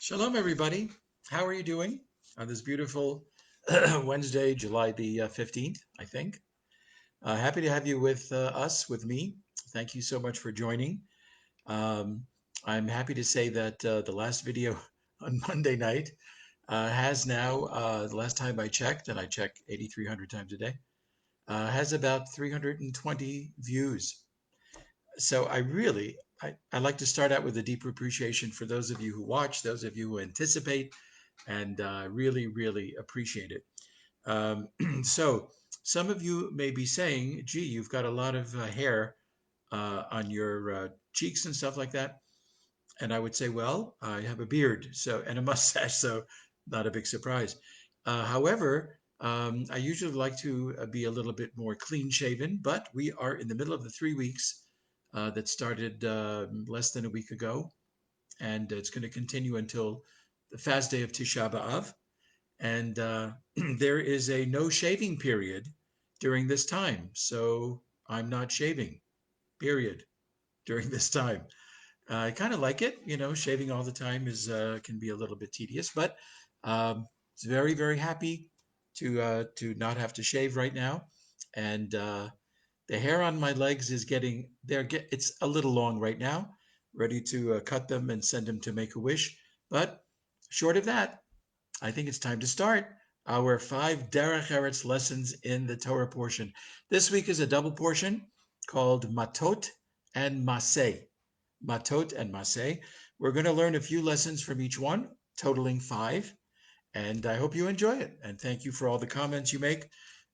Shalom, everybody. How are you doing on this beautiful Wednesday, July the 15th, I think? Happy to have you with us, with me. Thank you so much for joining. Um, I'm happy to say that the last video on Monday night has now, the last time I checked, and I check 8,300 times a day, has about 320 views. So I like to start out with a deep appreciation for those of you who watch, those of you who anticipate, and really appreciate it. Um, so some of you may be saying, gee, you've got a lot of hair on your cheeks and stuff like that. And I would say, well, I have a beard and a mustache, so not a big surprise. However, I usually like to be a little bit more clean shaven, but we are in the middle of the 3 weeks that started less than a week ago, and it's going to continue until the fast day of Tisha B'Av. And there is a no shaving period during this time. So I'm not shaving, period, during this time. I kind of like it. Shaving all the time is can be a little bit tedious, but it's very happy to not have to shave right now. And the hair on my legs is getting there. It's a little long right now. Ready to cut them and send them to Make a Wish. But short of that, I think it's time to start our 5 Eretz lessons in the Torah portion. This week is a double portion called Matot and Maseh. Matot and Maseh. We're going to learn a few lessons from each one, totaling 5. And I hope you enjoy it. And thank you for all the comments you make.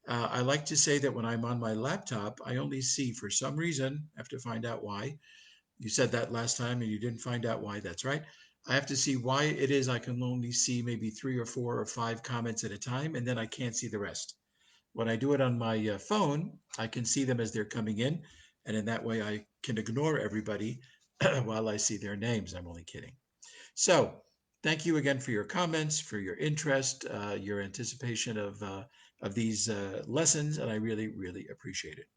I like to say that when I'm on my laptop, I only see, for some reason, I have to find out why. You said that last time and you didn't find out why. That's right. I have to see why it is I can only see maybe 3 or 4 or 5 comments at a time, and then I can't see the rest. When I do it on my phone, I can see them as they're coming in, and in that way I can ignore everybody while I see their names. I'm only kidding. So, thank you again for your comments, for your interest, your anticipation of these lessons, and I really appreciate it.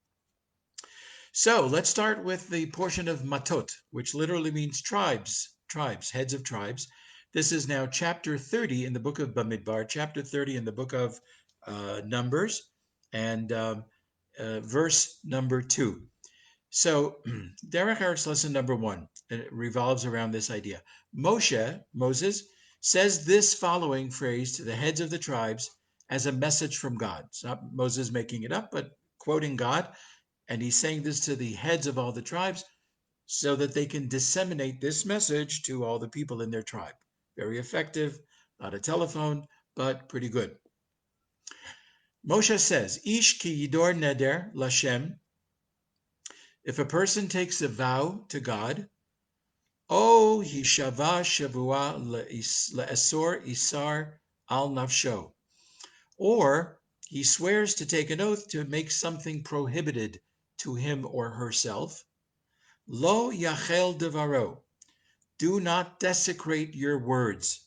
So let's start with the portion of Matot, which literally means tribes, heads of tribes. This is now chapter 30 in the book of Bamidbar, chapter 30 in the book of Numbers, and verse number 2. So, Derech Eretz lesson number 1, it revolves around this idea. Moses, says this following phrase to the heads of the tribes as a message from God. It's not Moses making it up, but quoting God, and he's saying this to the heads of all the tribes so that they can disseminate this message to all the people in their tribe. Very effective, not a telephone, but pretty good. Moshe says, Ish ki yidor neder lashem. If a person takes a vow to God, O hishava shavua le'esor isar al nafsho, or he swears to take an oath to make something prohibited to him or herself, Lo yachel devaro. Do not desecrate your words.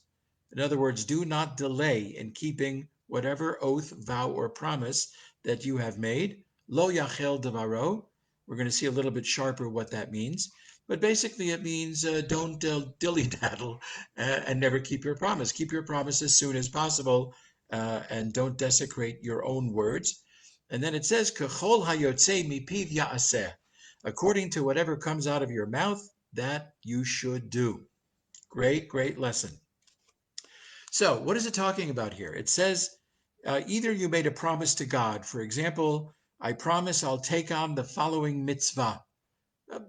In other words, do not delay in keeping whatever oath, vow, or promise that you have made. Lo yachel devaro. We're going to see a little bit sharper what that means. But basically, it means don't dilly-daddle and never keep your promise. Keep your promise as soon as possible and don't desecrate your own words. And then it says, Kechol hayotze mipiv ya'aseh. According to whatever comes out of your mouth, that you should do. Great lesson. So, what is it talking about here? It says either you made a promise to God. For example, I promise I'll take on the following mitzvah,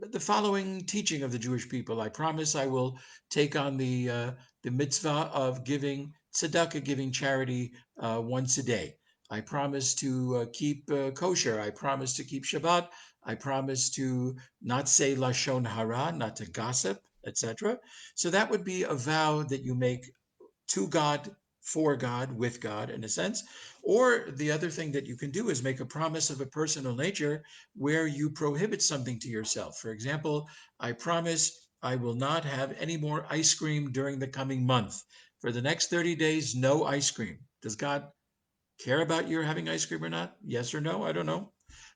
the following teaching of the Jewish people. I promise I will take on the mitzvah of giving tzedakah, giving charity once a day. I promise to keep kosher. I promise to keep Shabbat. I promise to not say lashon hara, not to gossip, etc. So that would be a vow that you make to God, for God, with God, in a sense. Or the other thing that you can do is make a promise of a personal nature where you prohibit something to yourself. For example, I promise I will not have any more ice cream during the coming month. For the next 30 days, no ice cream. Does God care about your having ice cream or not? Yes or no? I don't know.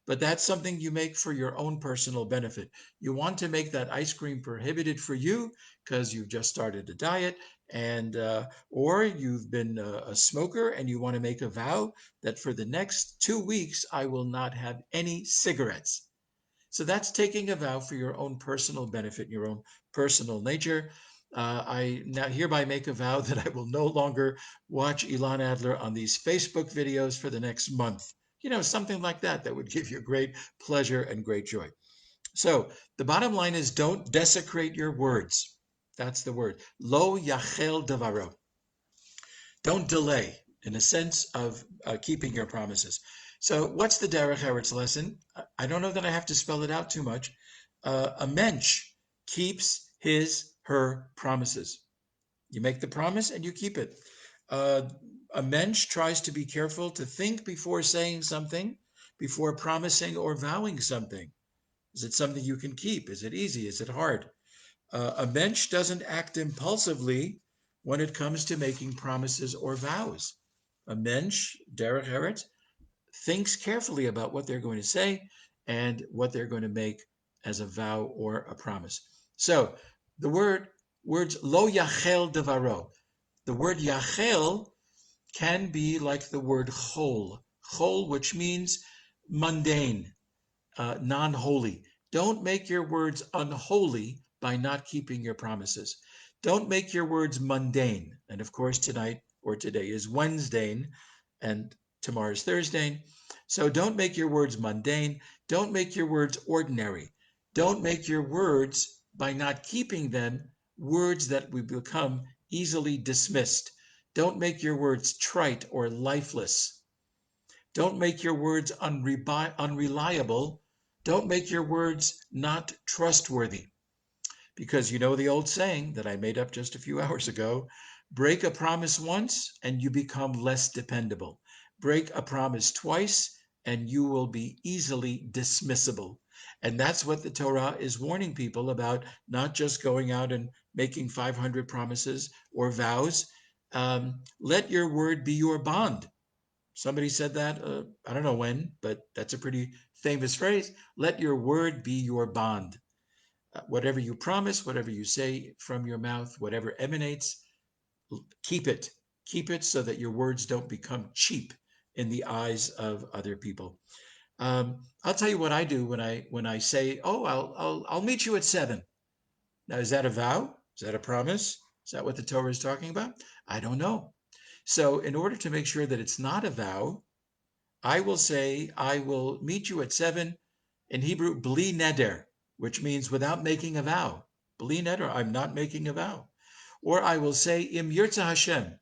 But that's something you make for your own personal benefit. You want to make that ice cream prohibited for you because you've just started a diet And or you've been a smoker and you want to make a vow that for the next 2 weeks I will not have any cigarettes. So that's taking a vow for your own personal benefit, your own personal nature. I now hereby make a vow that I will no longer watch Ilan Adler on these Facebook videos for the next month. Something like that, that would give you great pleasure and great joy. So the bottom line is, don't desecrate your words. That's the word. Lo yachel devaro. Don't delay in a sense of keeping your promises. So what's the Derech Eretz lesson? I don't know that I have to spell it out too much. A mensch keeps her promises. You make the promise and you keep it. A mensch tries to be careful to think before saying something, before promising or vowing something. Is it something you can keep? Is it easy? Is it hard? A mensch doesn't act impulsively when it comes to making promises or vows. A mensch, Derech Eretz, thinks carefully about what they're going to say and what they're going to make as a vow or a promise. So the words lo yachel devaro. The word yachel can be like the word chol, which means mundane, non-holy. Don't make your words unholy by not keeping your promises. Don't make your words mundane. And of course, tonight or today is Wednesday and tomorrow's Thursday. So don't make your words mundane. Don't make your words ordinary. Don't make your words, by not keeping them, words that will become easily dismissed. Don't make your words trite or lifeless. Don't make your words unreliable. Don't make your words not trustworthy. Because you know the old saying that I made up just a few hours ago, break a promise once and you become less dependable. Break a promise twice and you will be easily dismissible. And that's what the Torah is warning people about, not just going out and making 500 promises or vows. Let your word be your bond. Somebody said that, I don't know when, but that's a pretty famous phrase. Let your word be your bond. Whatever you promise, whatever you say from your mouth, whatever emanates, keep it. Keep it so that your words don't become cheap in the eyes of other people. I'll tell you what I do when I say, "Oh, I'll meet you at 7." Now, is that a vow? Is that a promise? Is that what the Torah is talking about? I don't know. So, in order to make sure that it's not a vow, I will say, I will meet you at 7, in Hebrew, bli neder, which means without making a vow. Bli neder, I'm not making a vow. Or I will say, im yirtzeh Hashem,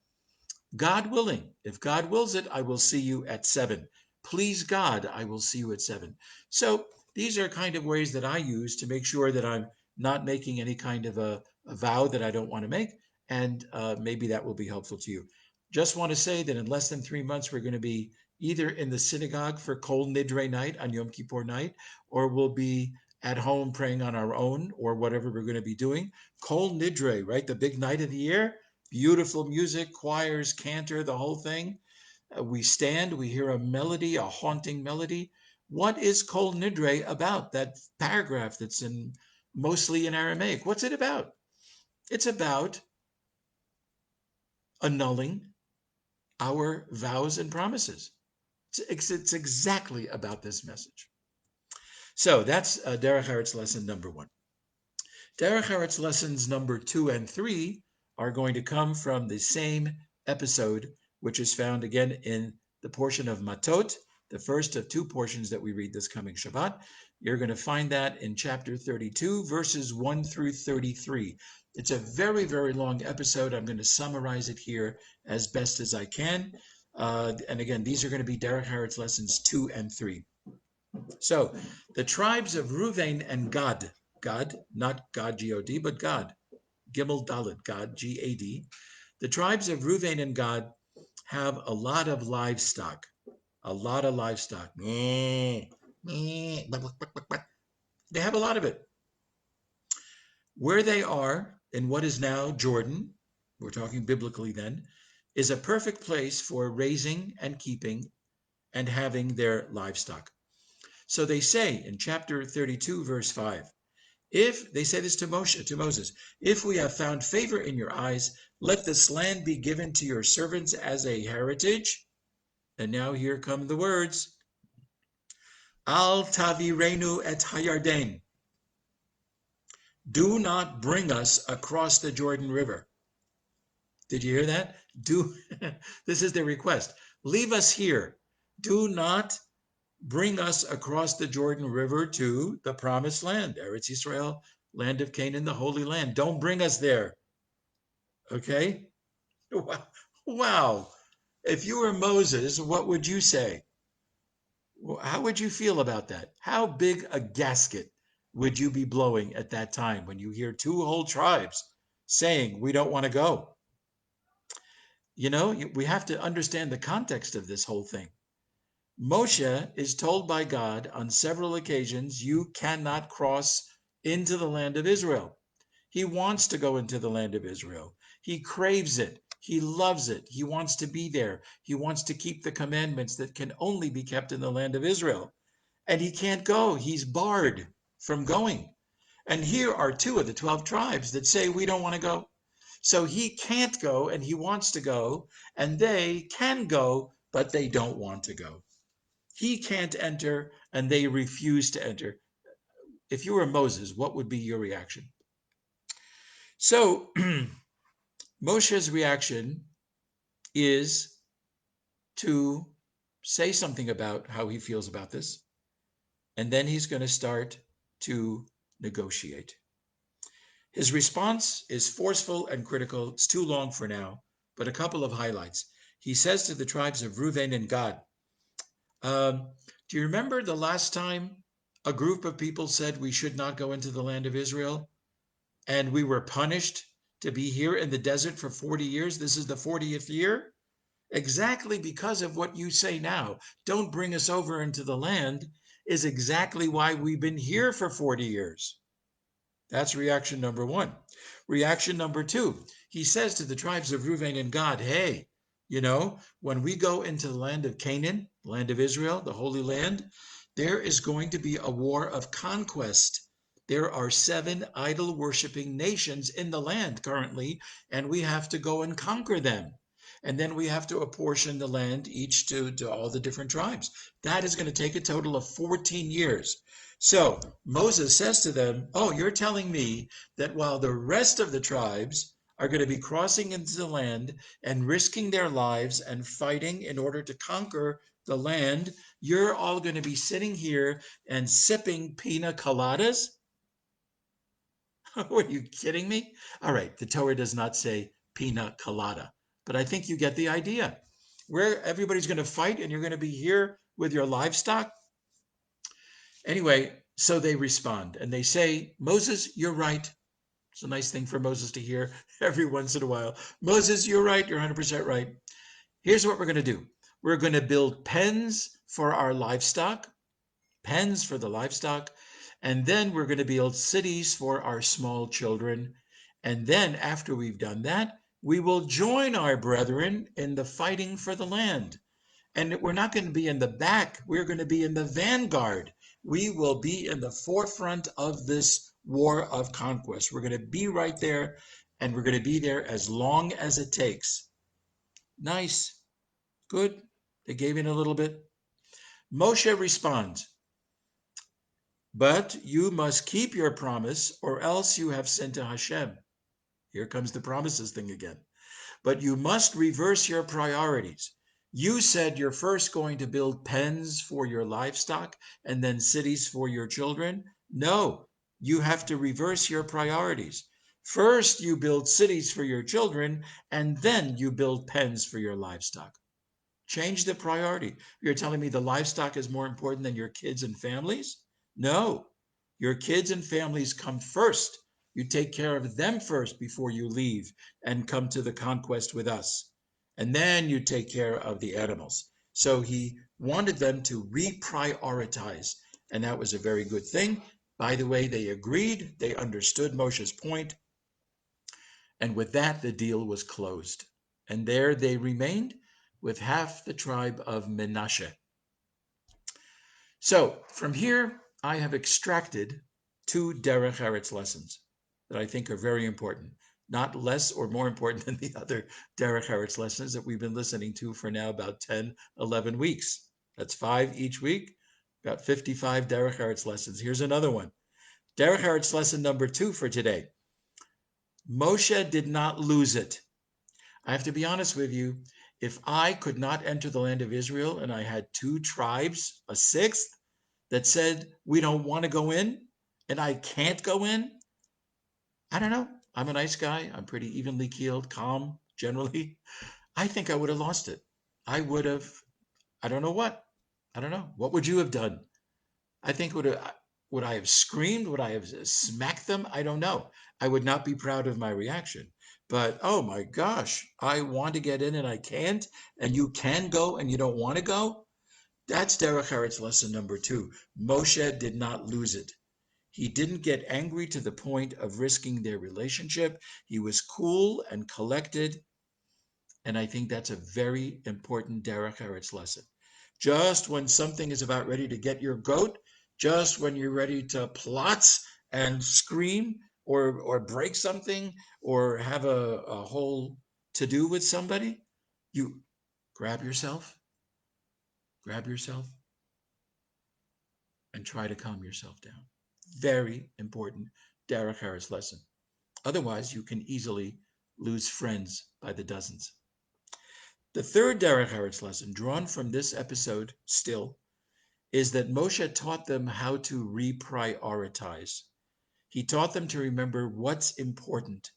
God willing. If God wills it, I will see you at 7. Please God, I will see you at 7. So these are kind of ways that I use to make sure that I'm not making any kind of a vow that I don't want to make. And maybe that will be helpful to you. Just want to say that in less than 3 months, we're going to be either in the synagogue for Kol Nidre night on Yom Kippur night, or we'll be at home praying on our own, or whatever we're going to be doing. Kol Nidre, right? The big night of the year. Beautiful music, choirs, cantor, the whole thing. We stand, we hear a melody, a haunting melody. What is Kol Nidre about? That paragraph that's mostly in Aramaic. What's it about? It's about annulling our vows and promises. It's exactly about this message. So that's Derech Eretz lesson number 1. Derech Eretz lessons number 2 and 3 are going to come from the same episode, which is found again in the portion of Matot, the first of 2 portions that we read this coming Shabbat. You're going to find that in chapter 32, verses 1 through 33. It's a very, very long episode. I'm going to summarize it here as best as I can. And again, these are going to be Derech Eretz lessons 2 and 3. So the tribes of Reuven and Gad, not God, G-O-D, but God, Gimel Dalet, God, G-A-D. The tribes of Reuven and Gad have a lot of livestock, a lot of livestock. They have a lot of it. Where they are, in what is now Jordan, we're talking biblically then, is a perfect place for raising and keeping and having their livestock. So they say in chapter 32, verse 5, If they say this to Moses, if we have found favor in your eyes, let this land be given to your servants as a heritage. And now here come the words. Al tavirenu et hayarden. Do not bring us across the Jordan River. Did you hear that? This is their request. Leave us here. Do not bring us across the Jordan River to the promised land, Eretz Yisrael, land of Canaan, the Holy Land. Don't bring us there. Okay? Wow. If you were Moses, what would you say? How would you feel about that? How big a gasket would you be blowing at that time when you hear two whole tribes saying, we don't want to go? We have to understand the context of this whole thing. Moshe is told by God on several occasions, you cannot cross into the land of Israel. He wants to go into the land of Israel. He craves it. He loves it. He wants to be there. He wants to keep the commandments that can only be kept in the land of Israel. And he can't go. He's barred from going. And here are two of the 12 tribes that say, we don't want to go. So he can't go and he wants to go, and they can go, but they don't want to go. He can't enter and they refuse to enter. If you were Moses, what would be your reaction? So Moshe's reaction is to say something about how he feels about this, and then he's going to start to negotiate. His response is forceful and critical. It's too long for now, but a couple of highlights. He says to the tribes of Reuven and Gad, do you remember the last time a group of people said we should not go into the land of Israel, and we were punished to be here in the desert for 40 years? This is the 40th year. Exactly because of what you say now, don't bring us over into the land, is exactly why we've been here for 40 years. That's reaction number one. Reaction number two, he says to the tribes of Reuven and Gad, hey, when we go into the land of Canaan, land of Israel, the Holy Land, there is going to be a war of conquest. There are 7 idol-worshiping nations in the land currently, and we have to go and conquer them. And then we have to apportion the land each to all the different tribes. That is going to take a total of 14 years. So Moses says to them, oh, you're telling me that while the rest of the tribes are going to be crossing into the land and risking their lives and fighting in order to conquer the land, you're all going to be sitting here and sipping pina coladas? Are you kidding me? All right, the Torah does not say pina colada, but I think you get the idea. Where everybody's going to fight and you're going to be here with your livestock? Anyway, so they respond and they say, Moses, you're right. It's a nice thing for Moses to hear every once in a while. Moses, you're right. You're 100% right. Here's what we're going to do. We're going to build pens for our livestock, pens for the livestock, and then we're going to build cities for our small children. And then after we've done that, we will join our brethren in the fighting for the land. And we're not going to be in the back. We're going to be in the vanguard. We will be in the forefront of this war of conquest. We're going to be right there, and we're going to be there as long as it takes. Nice. Good. They gave in a little bit. Moshe responds, but you must keep your promise, or else you have sinned to Hashem. Here comes the promises thing again. But you must reverse your priorities. You said you're first going to build pens for your livestock and then cities for your children. No, you have to reverse your priorities. First, you build cities for your children, and then you build pens for your livestock. Change the priority. You're telling me the livestock is more important than your kids and families? No, your kids and families come first. You take care of them first before you leave and come to the conquest with us. And then you take care of the animals. So he wanted them to reprioritize. And that was a very good thing. By the way, they agreed. They understood Moshe's point. And with that, the deal was closed. And there they remained with half the tribe of Menashe. So from here, I have extracted two Derech Eretz lessons that I think are very important, not less or more important than the other Derech Eretz lessons that we've been listening to for now about 10, 11 weeks. That's 5 each week, about 55 Derech Eretz lessons. Here's another one. Derech Eretz lesson number 2 for today. Moshe did not lose it. I have to be honest with you. If I could not enter the land of Israel and I had 2 tribes, a 6th, that said, we don't want to go in and I can't go in, I don't know. I'm a nice guy. I'm pretty evenly keeled, calm, generally. I think I would have lost it. I would have, I don't know what. I don't know. What would you have done? I think would I have screamed? Would I have smacked them? I don't know. I would not be proud of my reaction. But oh my gosh, I want to get in and I can't, and you can go and you don't want to go. That's Derech Eretz lesson number 2. Moshe did not lose it. He didn't get angry to the point of risking their relationship. He was cool and collected. And I think that's a very important Derech Eretz lesson. Just when something is about ready to get your goat, just when you're ready to plot and scream or break something or have a whole to-do with somebody, you grab yourself, and try to calm yourself down. Very important Derech Eretz lesson. Otherwise, you can easily lose friends by the dozens. The third Derech Eretz lesson, drawn from this episode still, is that Moshe taught them how to reprioritize. He taught them to remember what's important.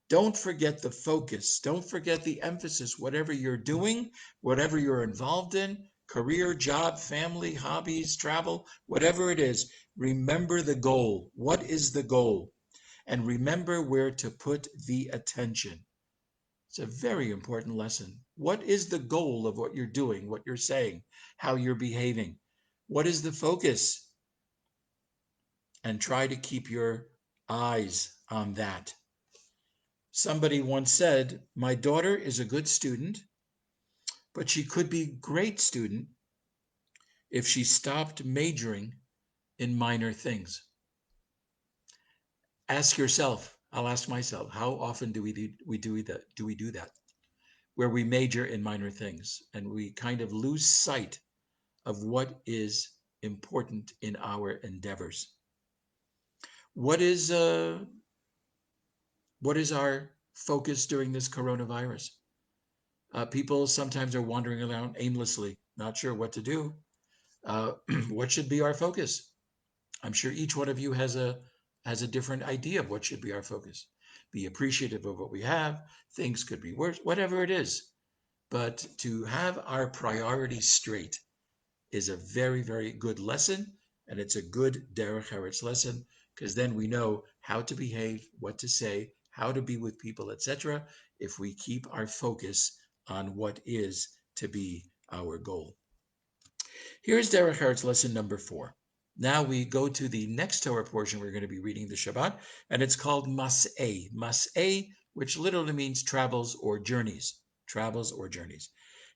Don't forget the focus. Don't forget the emphasis. Whatever you're doing, whatever you're involved in, career, job, family, hobbies, travel, whatever it is, remember the goal. What is the goal? And remember where to put the attention. It's a very important lesson. What is the goal of what you're doing, what you're saying, how you're behaving? What is the focus? And try to keep your eyes on that. Somebody once said, my daughter is a good student, but she could be a great student if she stopped majoring in minor things. Ask yourself, I'll ask myself, how often do we do that? Where we major in minor things and we kind of lose sight of what is important in our endeavors. What is our focus during this coronavirus? People sometimes are wandering around aimlessly, not sure what to do. What should be our focus? I'm sure each one of you has a different idea of what should be our focus. Be appreciative of what we have. Things could be worse, whatever it is. But to have our priorities straight is a very, very good lesson, and it's a good Derech Eretz lesson, because then we know how to behave, what to say, how to be with people, etc., if we keep our focus on what is to be our goal. Here's Derech Eretz lesson number 4. Now we go to the next Torah portion we're going to be reading the Shabbat, and it's called Mas'eh. Mas'eh, which literally means travels or journeys. Travels or journeys.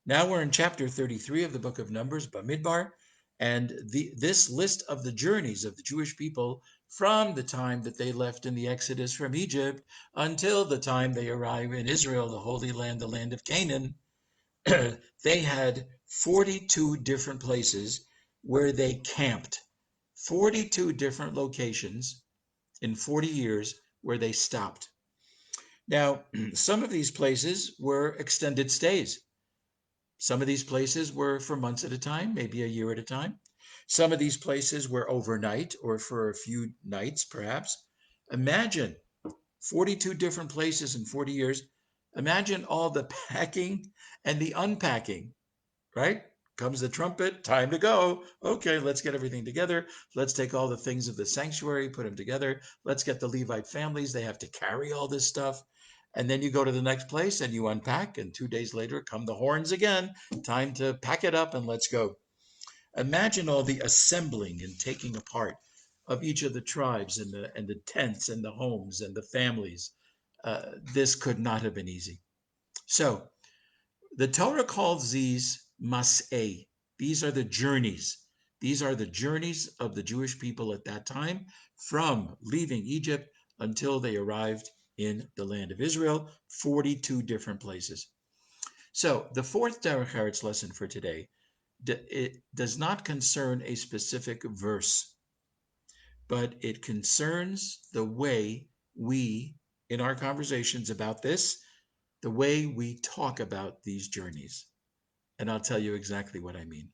Now we're in chapter 33 of the book of Numbers, Bamidbar, and this list of the journeys of the Jewish people from the time that they left in the Exodus from Egypt until the time they arrive in Israel, the Holy Land, the land of Canaan. They had 42 different places where they camped. 42 different locations in 40 years where they stopped. Now, some of these places were extended stays. Some of these places were for months at a time, maybe a year at a time. Some of these places were overnight or for a few nights, perhaps. Imagine 42 different places in 40 years. Imagine all the packing and the unpacking, right? Comes the trumpet, time to go. Okay, let's get everything together. Let's take all the things of the sanctuary, put them together. Let's get the Levite families. They have to carry all this stuff. And then you go to the next place and you unpack, and 2 days later come the horns again. Time to pack it up and let's go. Imagine all the assembling and taking apart of each of the tribes and the tents and the homes and the families. This could not have been easy. So the Torah calls these mas'eh. These are the journeys. These are the journeys of the Jewish people at that time from leaving Egypt until they arrived in the land of Israel, 42 different places. So the fourth Derech Eretz lesson for today, it does not concern a specific verse, but it concerns the way we, in our conversations about this, the way we talk about these journeys. And I'll tell you exactly what I mean.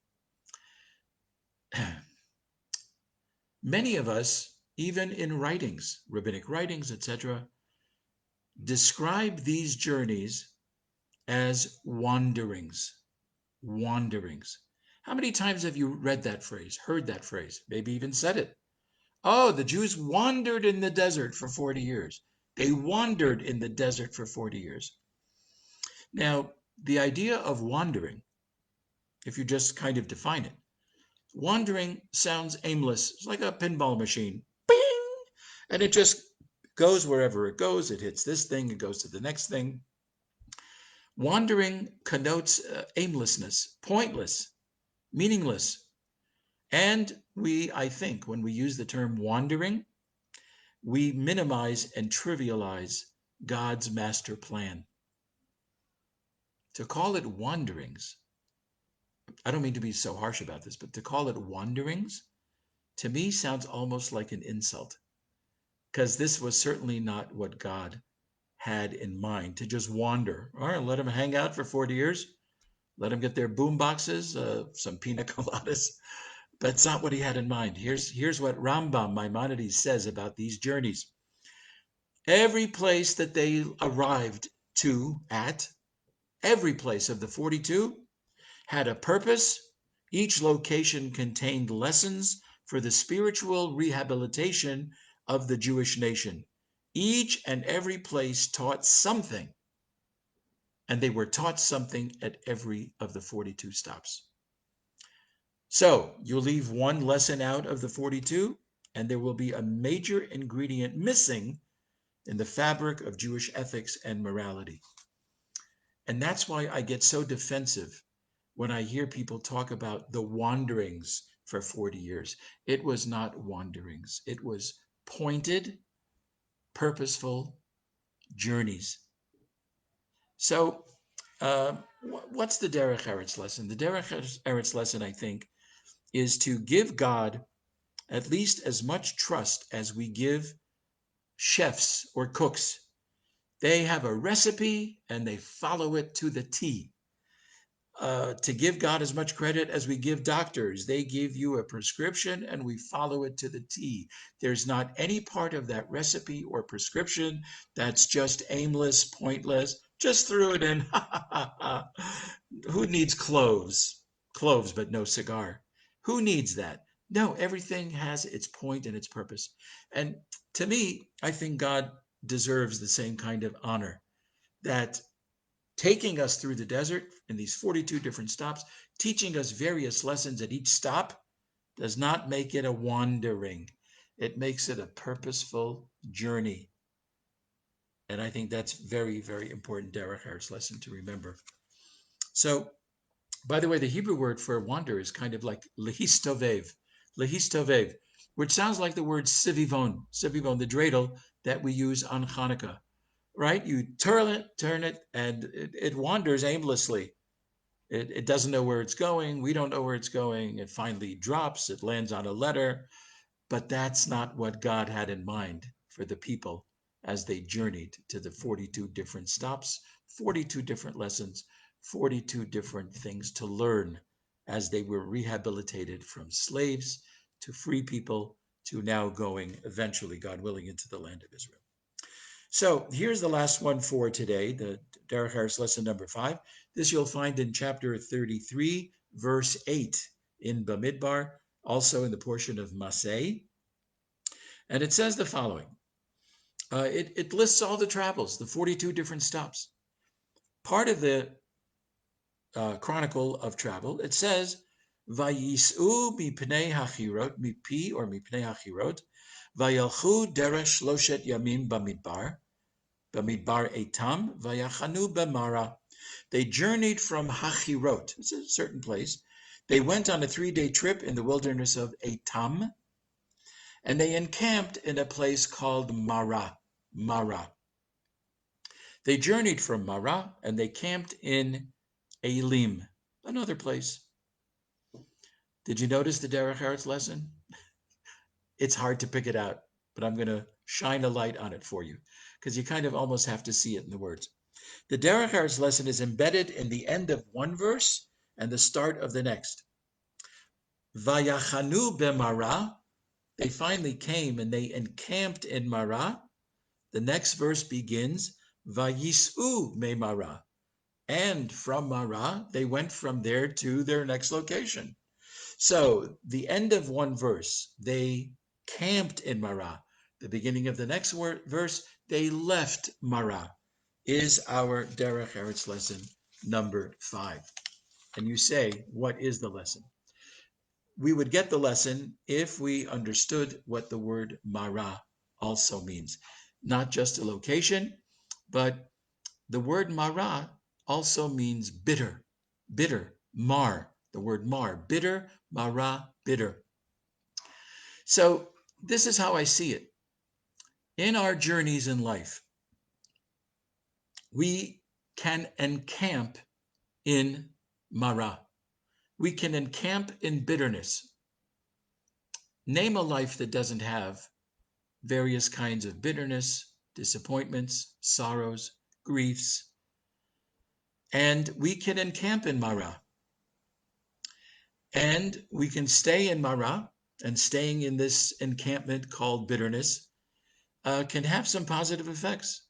Many of us, even in writings, rabbinic writings, etc., describe these journeys as wanderings. Wanderings. How many times have you read that phrase, heard that phrase, maybe even said it? Oh, the Jews wandered in the desert for 40 years. They wandered in the desert for 40 years. Now, the idea of wandering, if you just kind of define it, wandering sounds aimless. It's like a pinball machine. Bing! And it just goes wherever it goes. It hits this thing, it goes to the next thing. Wandering connotes aimlessness, pointless, meaningless. And we, I think, when we use the term wandering, we minimize and trivialize God's master plan. To call it wanderings, I don't mean to be so harsh about this, but to call it wanderings, to me sounds almost like an insult, because this was certainly not what God had in mind, to just wander. All right, let them hang out for 40 years, let them get their boom boxes, some pina coladas. That's not what he had in mind. Here's what Rambam Maimonides says about these journeys. Every place that they arrived at, every place of the 42 had a purpose. Each location contained lessons for the spiritual rehabilitation of the Jewish nation. Each and every place taught something, and they were taught something at every of the 42 stops. So you leave one lesson out of the 42, and there will be a major ingredient missing in the fabric of Jewish ethics and morality. And that's why I get so defensive when I hear people talk about the wanderings for 40 years. It was not wanderings. It was pointed, purposeful journeys. So what's the Derech Eretz lesson? The Derech Eretz lesson, I think, is to give God at least as much trust as we give chefs or cooks. They have a recipe and they follow it to the T. To give God as much credit as we give doctors. They give you a prescription and we follow it to the T. There's not any part of that recipe or prescription that's just aimless, pointless. Just threw it in. Who needs cloves? Cloves, but no cigar. Who needs that? No, everything has its point and its purpose. And to me, I think God deserves the same kind of honor, that taking us through the desert in these 42 different stops, teaching us various lessons at each stop, does not make it a wandering. It makes it a purposeful journey. And I think that's very, very important Derech Eretz lesson to remember. So, by the way, the Hebrew word for wander is kind of like lehistovev, lehistovev, which sounds like the word sivivon, the dreidel that we use on Hanukkah. Right? You turn it, and it wanders aimlessly. It doesn't know where it's going. We don't know where it's going. It finally drops. It lands on a letter. But that's not what God had in mind for the people as they journeyed to the 42 different stops, 42 different lessons, 42 different things to learn as they were rehabilitated from slaves to free people to now going eventually, God willing, into the land of Israel. So here's the last one for today, the Derech Eretz lesson number 5. This you'll find in chapter 33, verse 8 in Bamidbar, also in the portion of Masei. And it says the following. It lists all the travels, the 42 different stops. Part of the chronicle of travel, it says, Vayis'u mipnei hachirot, mipi or mipnei hachirot, vayalchu derech shloshet yamim bamidbar, Bamidbar Etam, Vayachanu Bamara. They journeyed from Hachirot, it's a certain place. They went on a 3-day trip in the wilderness of Etam, And they encamped in a place called Marah. Marah. They journeyed from Marah and they camped in Elim, another place. Did you notice the Derech Eretz lesson? It's hard to pick it out, but I'm going to shine a light on it for you because you kind of almost have to see it in the words. The Derech Eretz lesson is embedded in the end of one verse and the start of the next. Vayachanu b'Marah, they finally came and they encamped in Marah. The next verse begins, Vayis'u me Marah. And from Marah, they went from there to their next location. So the end of one verse, they camped in Marah. The beginning of the next verse, they left Marah, is our Derech Eretz lesson number 5. And you say, what is the lesson? We would get the lesson if we understood what the word Marah also means. Not just a location, but the word Marah also means bitter, bitter, mar, the word mar, bitter, Marah, bitter. So this is how I see it. In our journeys in life, we can encamp in Marah. We can encamp in bitterness. Name a life that doesn't have various kinds of bitterness, disappointments, sorrows, griefs, and we can encamp in Marah. And we can stay in Marah, and staying in this encampment called bitterness can have some positive effects.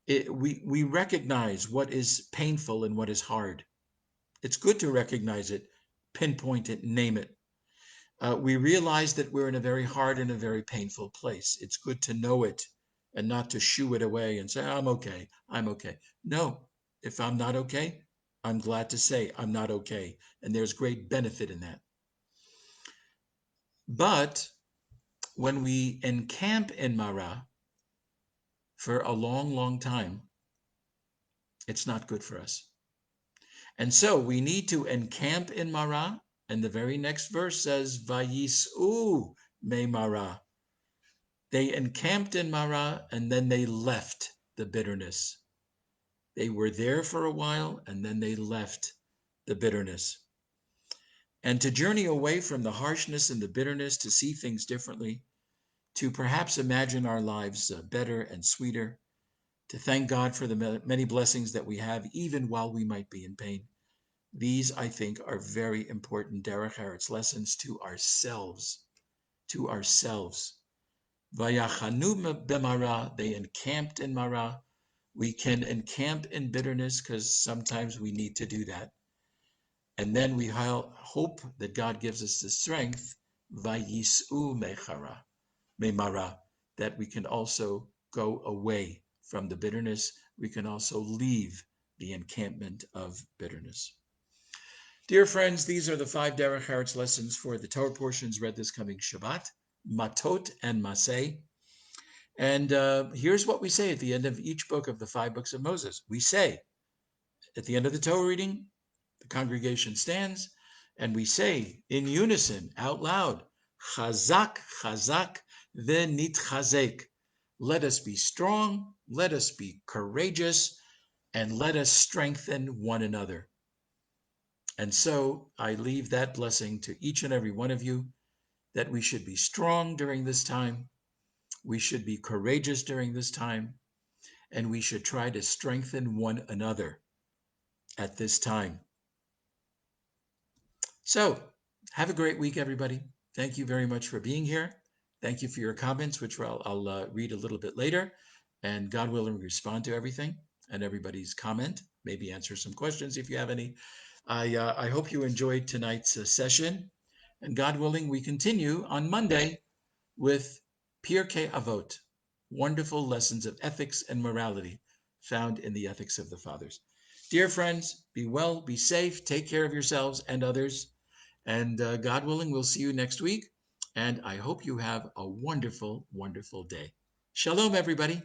We recognize what is painful and what is hard. It's good to recognize it, pinpoint it, name it. We realize that we're in a very hard and a very painful place. It's good to know it and not to shoo it away and say, I'm okay, I'm okay. No, if I'm not okay, I'm glad to say I'm not okay. And there's great benefit in that. But when we encamp in Marah for a long, long time, it's not good for us. And so we need to encamp in Marah. And the very next verse says, Vayis'u me Marah. They encamped in Marah and then they left the bitterness. They were there for a while and then they left the bitterness. And to journey away from the harshness and the bitterness, to see things differently, to perhaps imagine our lives better and sweeter, to thank God for the many blessings that we have, even while we might be in pain. These, I think, are very important Derech Eretz lessons to ourselves, to ourselves. Vayachanu b'Marah, they encamped in Marah. We can encamp in bitterness because sometimes we need to do that. And then we hope that God gives us the strength, Vayis'u me Marah, that we can also go away from the bitterness. We can also leave the encampment of bitterness. Dear friends, these are the 5 Derech Eretz lessons for the Torah portions read this coming Shabbat, Matot and Maseh. And here's what we say at the end of each book of the 5 books of Moses. We say, at the end of the Torah reading, the congregation stands, and we say in unison, out loud, Chazak, Chazak, v'nitchazek. Let us be strong, let us be courageous, and let us strengthen one another. And so I leave that blessing to each and every one of you, that we should be strong during this time, we should be courageous during this time, and we should try to strengthen one another at this time. So have a great week, everybody. Thank you very much for being here. Thank you for your comments, which I'll read a little bit later, and God willing, respond to everything and everybody's comment, maybe answer some questions if you have any. I hope you enjoyed tonight's session, and God willing, we continue on Monday with Pirkei Avot, wonderful lessons of ethics and morality found in the ethics of the fathers. Dear friends, be well, be safe, take care of yourselves and others, and God willing, we'll see you next week, and I hope you have a wonderful, wonderful day. Shalom, everybody.